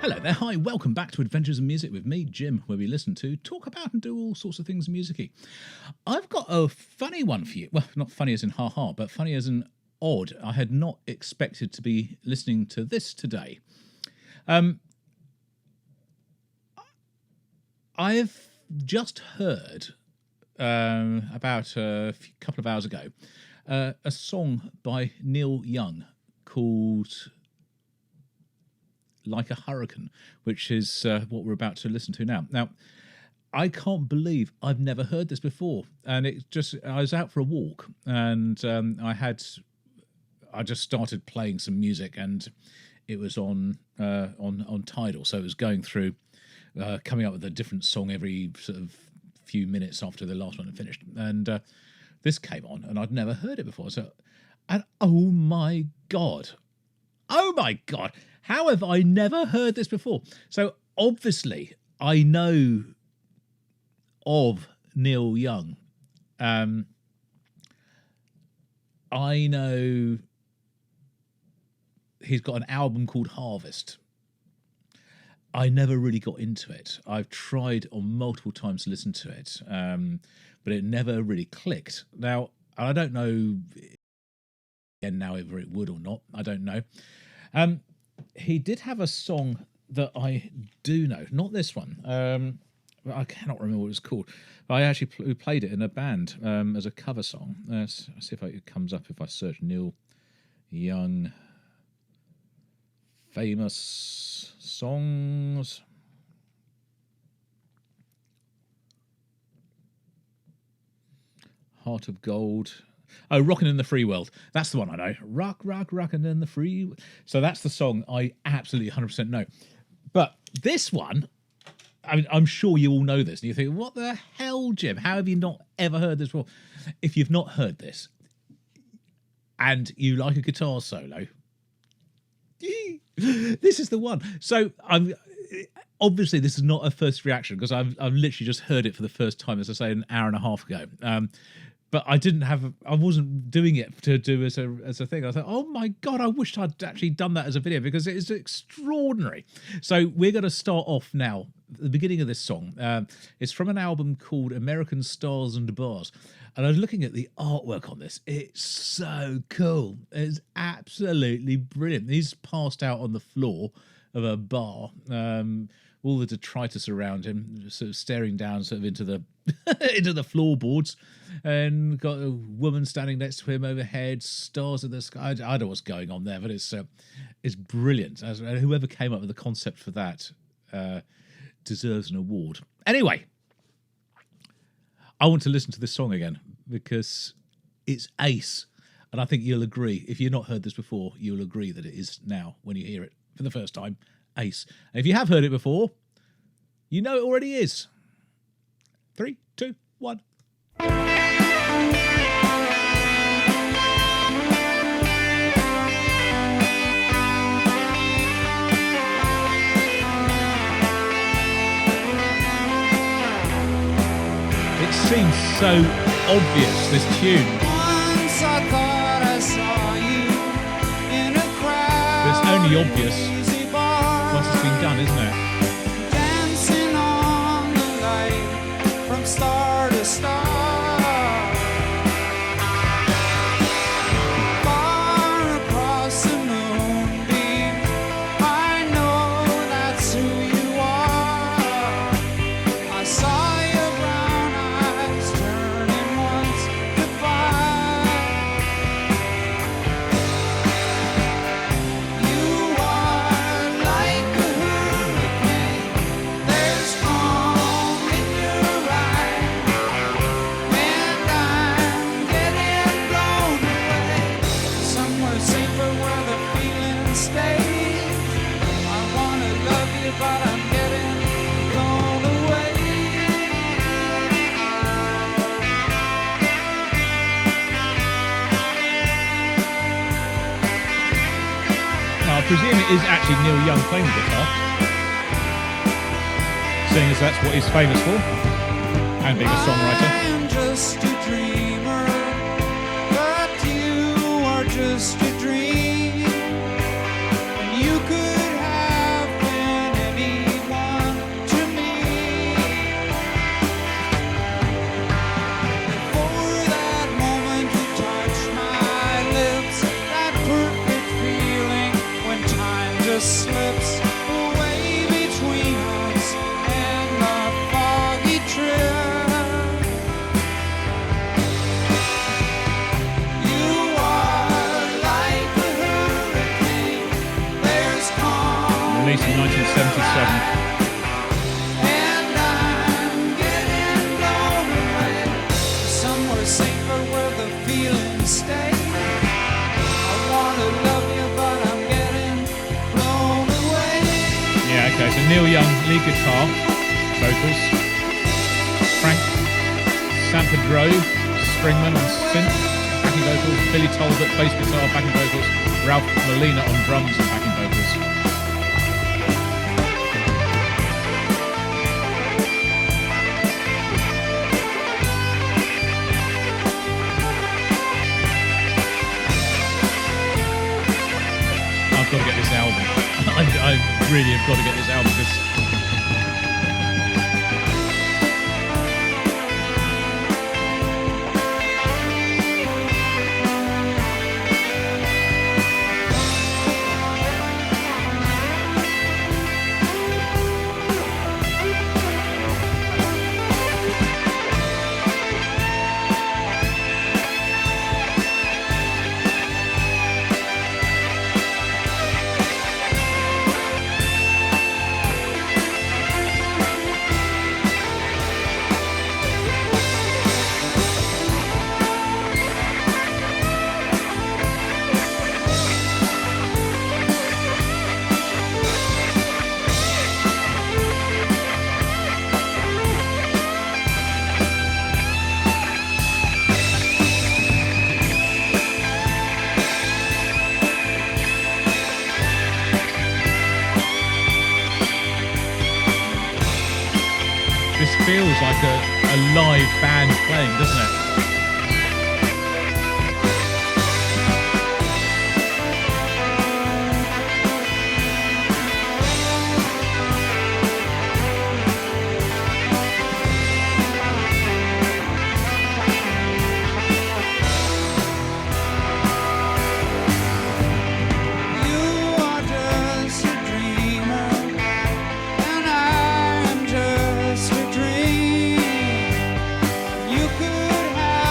Hello there, hi, welcome back to Adventures in Music with me, Jim, where we listen to, talk about and do all sorts of things musicy. I've got a funny one for you. Well, not funny as in ha-ha, but funny as in odd. I had not expected to be listening to this today. I've just heard, about a couple of hours ago, a song by Neil Young called Like a Hurricane, which is what we're about to listen to now. Now, I can't believe I've never heard this before, and I was out for a walk, and I just started playing some music, and it was on Tidal, so it was going through, coming up with a different song every sort of few minutes after the last one had finished, and this came on, and I'd never heard it before. And oh my god, how have I never heard this before? So obviously I know of Neil Young. I know he's got an album called Harvest. I never really got into it. I've tried on multiple times to listen to it, but it never really clicked. Now, I don't know again now whether it would or not. I don't know. He did have a song that I do know, not this one. I cannot remember what it was called. I actually played it in a band as a cover song. Let's see if it comes up if I search Neil Young famous songs. Heart of Gold. Oh, Rockin' in the Free World. That's the one I know. Rockin' in the Free. So that's the song I absolutely 100% know. But this one, I mean, I'm sure you all know this. And you think, what the hell, Jim? How have you not ever heard this before? If you've not heard this and you like a guitar solo, this is the one. So obviously this is not a first reaction because I've literally just heard it for the first time, as I say, an hour and a half ago. But I wasn't doing it to do as a thing. I thought, oh my God, I wished I'd actually done that as a video because it is extraordinary. So we're going to start off now. The beginning of this song is from an album called American Stars and Bars. And I was looking at the artwork on this. It's so cool. It's absolutely brilliant. He's passed out on the floor of a bar. All the detritus around him, sort of staring down sort of into the into the floorboards, and got a woman standing next to him overhead, stars in the sky. I don't know what's going on there, but it's brilliant. Whoever came up with the concept for that deserves an award. Anyway, I want to listen to this song again because it's ace, and I think you'll agree. If you've not heard this before, you'll agree that it is now when you hear it for the first time. Ace. And if you have heard it before, you know it already is. 3, 2, 1. It seems so obvious, this tune. Once I thought I saw you in a crowd. But it's only obvious once it's been done, isn't it? Dancing on the light from star to star. Far across the moonbeam, I know that's who you are. I saw your brown eyes turning once goodbye. You are like a hurricane. There's calm in your eyes, and I'm getting blown away somewhere safer where the feeling stays. I wanna love you, but I'm getting blown away. Now, I presume it is actually Neil Young playing the guitar, seeing as that's what he's famous for, and being a songwriter. I am just a dreamer, but you are just a dream. And you could have been lead guitar, vocals. Frank Sampadro, stringman on synth, backing vocals. Billy Talbot, bass guitar, backing vocals. Ralph Molina on drums and backing vocals. I've got to get this album. I really have got to get this album because this feels like a live band playing, doesn't it? You could have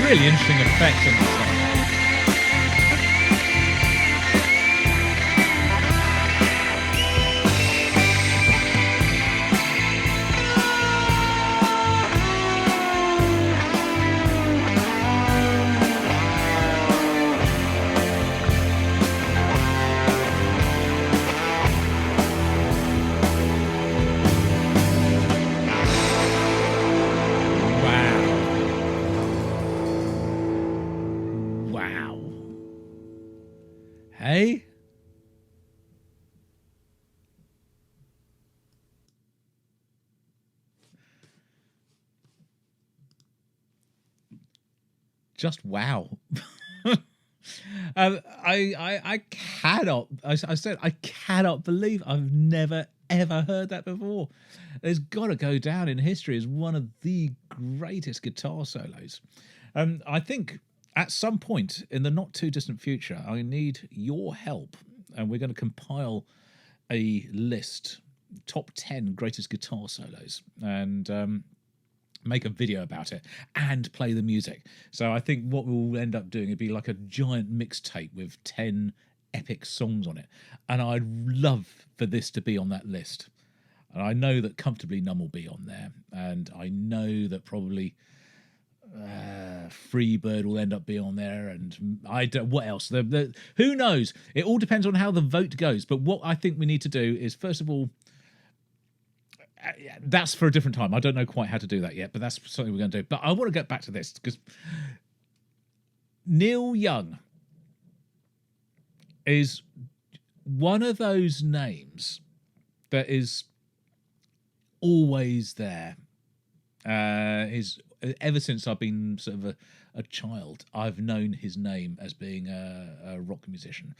really interesting effects on the top. Wow. Hey? Just wow. I cannot. I said I cannot believe I've never ever heard that before. It's got to go down in history as one of the greatest guitar solos. I think at some point in the not too distant future, I need your help, and we're going to compile a list, top 10 greatest guitar solos, and make a video about it and play the music. So I think what we'll end up doing would be like a giant mixtape with 10 epic songs on it. And I'd love for this to be on that list. And I know that comfortably none will be on there. And I know that probably Freebird will end up being on there. And I don't, what else? Who knows? It all depends on how the vote goes. But what I think we need to do is, first of all, that's for a different time. I don't know quite how to do that yet, but that's something we're going to do. But I want to get back to this because Neil Young is one of those names that is always there. Is ever since I've been sort of a child, I've known his name as being a rock musician,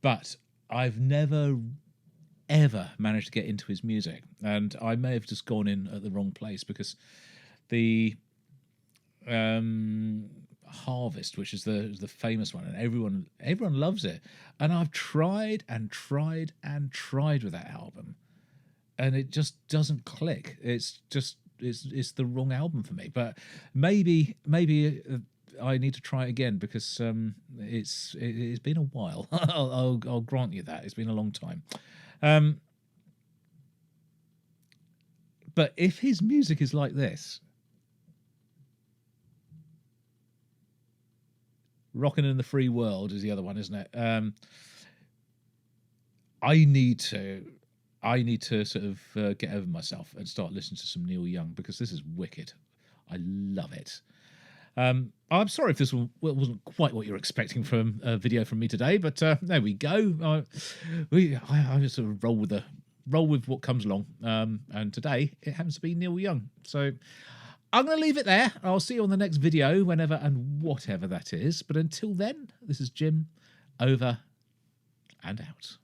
but I've never ever managed to get into his music, and I may have just gone in at the wrong place because the Harvest, which is the famous one, and everyone loves it, and I've tried and tried and tried with that album, and it just doesn't click. It's the wrong album for me. But maybe I need to try it again because it's been a while. I'll grant you that it's been a long time. But if his music is like this, Rockin' in the Free World is the other one, isn't it? I need to sort of get over myself and start listening to some Neil Young because this is wicked. I love it. I'm sorry if this wasn't quite what you're expecting from a video from me today, but there we go. I just sort of roll with what comes along, and today it happens to be Neil Young. So I'm going to leave it there. I'll see you on the next video, whenever and whatever that is. But until then, this is Jim, over and out.